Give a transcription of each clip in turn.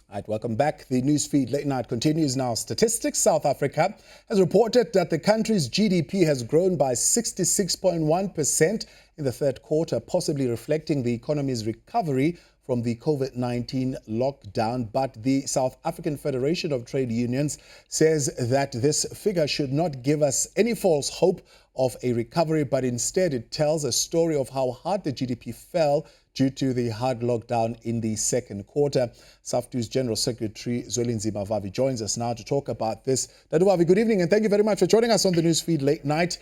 All right, welcome back. The newsfeed late night continues now. Statistics South Africa has reported that the country's GDP has grown by 66.1% in the third quarter, possibly reflecting the economy's recovery from the COVID-19 lockdown. But the South African Federation of Trade Unions says that this figure should not give us any false hope of a recovery, but instead it tells a story of how hard the GDP fell due to the hard lockdown in the second quarter. SAFTU's General-Secretary Zwelinzima Vavi joins us now to talk about this. Dadu Vavi, good evening and thank you very much for joining us on the newsfeed late night.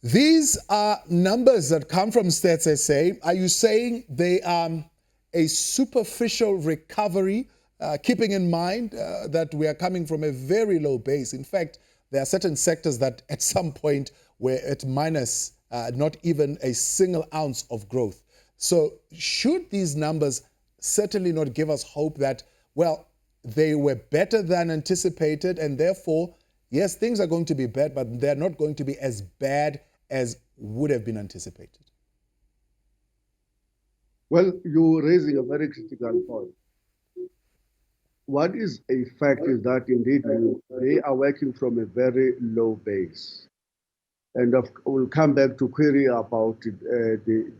These are numbers that come from Stats SA. Are you saying they are a superficial recovery, keeping in mind that we are coming from a very low base? In fact, there are certain sectors that at some point were at minus not even a single ounce of growth. So should these numbers certainly not give us hope that, well, they were better than anticipated and therefore, yes, things are going to be bad, but they're not going to be as bad as would have been anticipated? Well, you're raising a very critical point. What is a fact is that indeed they are working from a very low base. And we'll come back to query about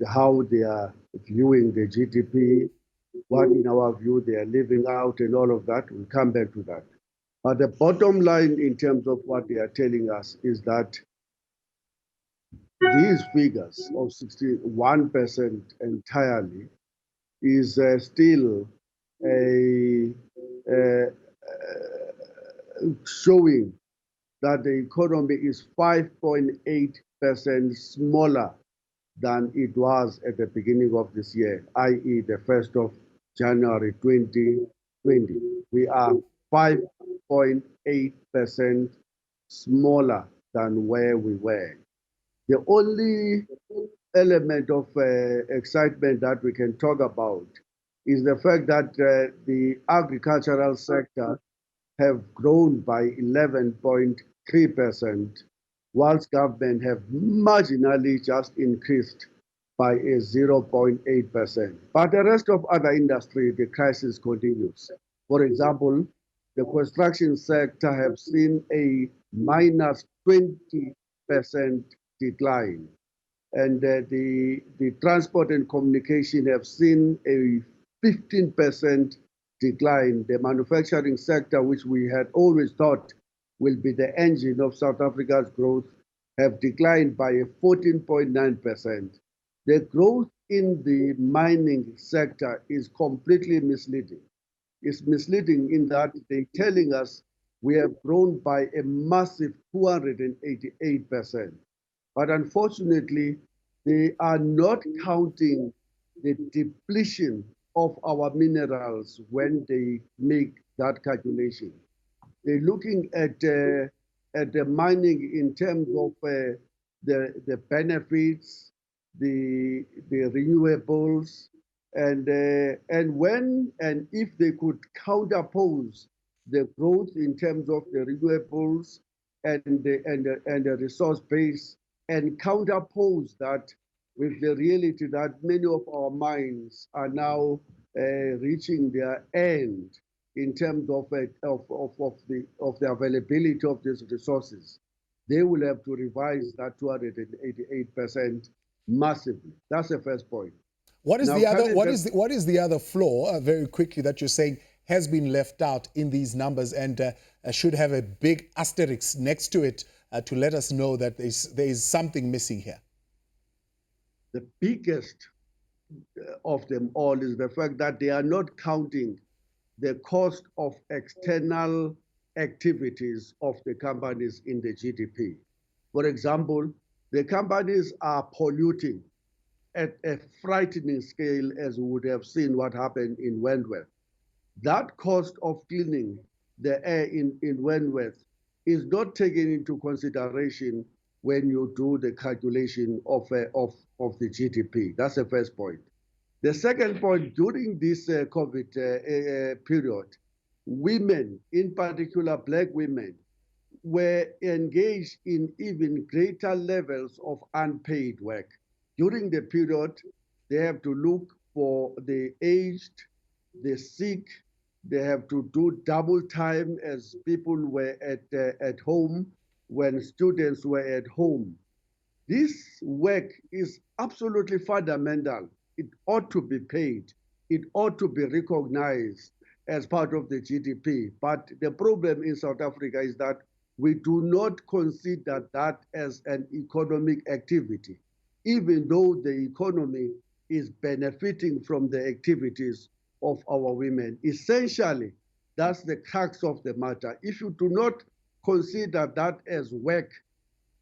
how they are viewing the GDP, what in our view they are leaving out and all of that. We'll come back to that. But the bottom line in terms of what they are telling us is that these figures of 61% entirely is still showing that the economy is 5.8% smaller than it was at the beginning of this year, i.e. the 1st of January 2020. We are 5.8% smaller than where we were. The only element of excitement that we can talk about is the fact that the agricultural sector have grown by 11.3%, whilst government have marginally just increased by a 0.8%. But the rest of other industry, the crisis continues. For example, the construction sector have seen a minus 20% decline. And the transport and communication have seen a 15% decline. The manufacturing sector, which we had always thought will be the engine of South Africa's growth, have declined by a 14.9%. The growth in the mining sector is completely misleading. It's misleading in that they're telling us we have grown by a massive 288%. But unfortunately, they are not counting the depletion of our minerals when they make that calculation. They're looking at the mining in terms of the benefits, the renewables, and when and if they could counterpose the growth in terms of the renewables and the resource base, and counterpose that with the reality that many of our mines are now reaching their end in terms of the availability of these resources, they will have to revise that 288% massively. That's the first point. What is the other flaw, very quickly, that you're saying has been left out in these numbers and should have a big asterisk next to it to let us know that there is something missing here? The biggest of them all is the fact that they are not counting the cost of external activities of the companies in the GDP. For example, the companies are polluting at a frightening scale, as we would have seen what happened in Wentworth. That cost of cleaning the air in Wentworth is not taken into consideration when you do the calculation of the GDP. That's the first point. The second point, during this COVID period, women, in particular Black women, were engaged in even greater levels of unpaid work. During the period, they have to look for the aged, the sick, They have to do double time as people were at home when students were at home. This work is absolutely fundamental. It ought to be paid. It ought to be recognized as part of the GDP. But the problem in South Africa is that we do not consider that as an economic activity, even though the economy is benefiting from the activities of our women. Essentially, that's the crux of the matter. If you do not consider that as work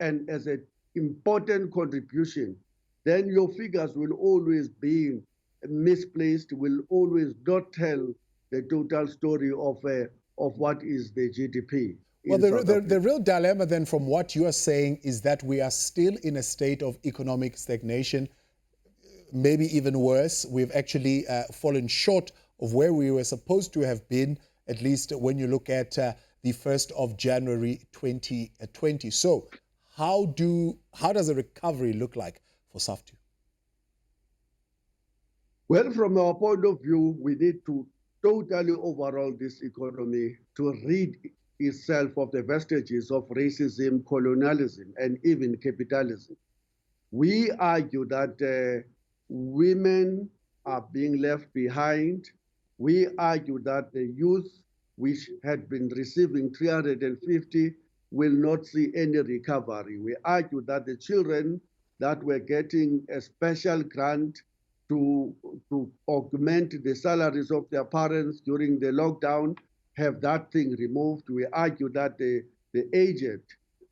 and as an important contribution, then your figures will always be misplaced, will always not tell the total story of what is the GDP. Well, the real dilemma then from what you are saying is that we are still in a state of economic stagnation, maybe even worse. We've actually fallen short of where we were supposed to have been, at least when you look at the 1st of January 2020. So how does a recovery look like for SAFTU? Well, from our point of view, we need to totally overhaul this economy to rid itself of the vestiges of racism, colonialism, and even capitalism. We argue that women are being left behind. We argue that the youth, which had been receiving 350, will not see any recovery. We argue that the children that were getting a special grant to augment the salaries of their parents during the lockdown have that thing removed. We argue that the aged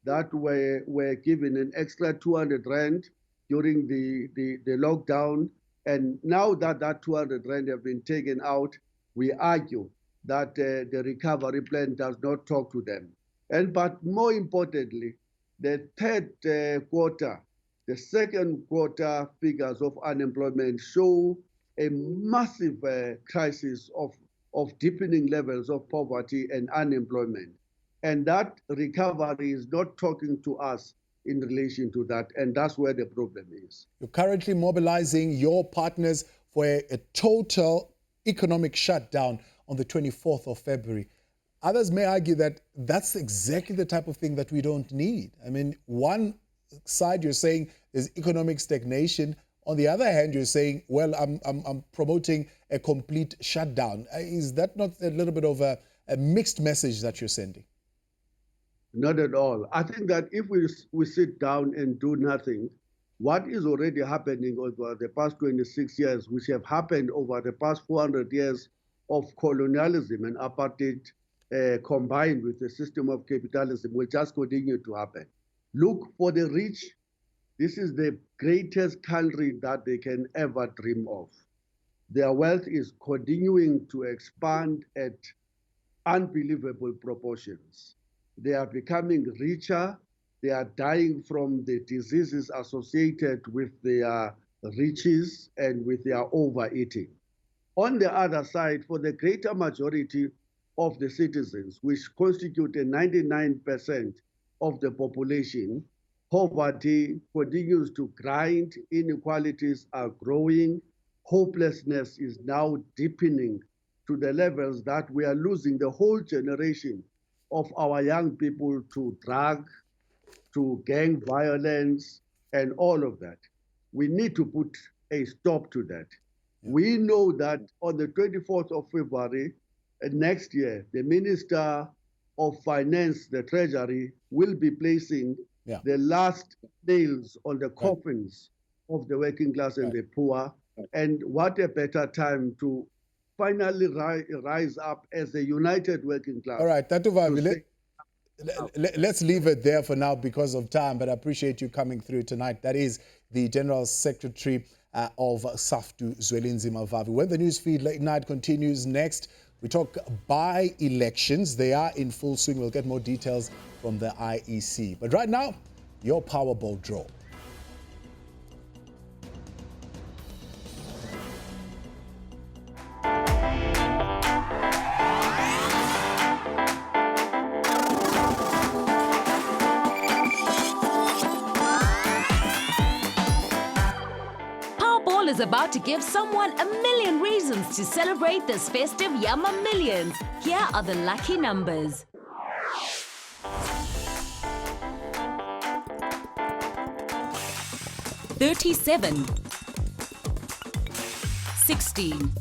that were given an extra 200 rand during the lockdown, and now that 200 rand have been taken out, we argue that the recovery plan does not talk to them. But more importantly, the third quarter, the second quarter figures of unemployment show a massive crisis of deepening levels of poverty and unemployment. And that recovery is not talking to us in relation to that. And that's where the problem is. You're currently mobilizing your partners for a total economic shutdown on the 24th of February. Others may argue that that's exactly the type of thing that we don't need. I mean, one side you're saying there's economic stagnation. On the other hand, you're saying, well, I'm promoting a complete shutdown. Is that not a little bit of a mixed message that you're sending? Not at all. I think that if we sit down and do nothing, what is already happening over the past 26 years, which have happened over the past 400 years of colonialism and apartheid combined with the system of capitalism, will just continue to happen. Look, for the rich, this is the greatest country that they can ever dream of. Their wealth is continuing to expand at unbelievable proportions. They are becoming richer. They are dying from the diseases associated with their riches and with their overeating. On the other side, for the greater majority of the citizens, which constitute 99% of the population, poverty continues to grind, inequalities are growing, hopelessness is now deepening to the levels that we are losing the whole generation of our young people to drug, to gang violence, and all of that. We need to put a stop to that. We know that on the 24th of February next year, the Minister of Finance, the Treasury, will be placing the last nails on the coffins of the working class and the poor. And what a better time to finally rise up as a united working class. All right, Tatu Vavi, let's leave it there for now because of time, but I appreciate you coming through tonight. That is the General Secretary of SAFTU, Zwelinzima Vavi. When the newsfeed late night continues next, we talk by-elections. They are in full swing. We'll get more details from the IEC. But right now, your Powerball draw. Powerball is about to give someone a million reasons to celebrate this festive Yama Millions. Here are the lucky numbers. 37, 16,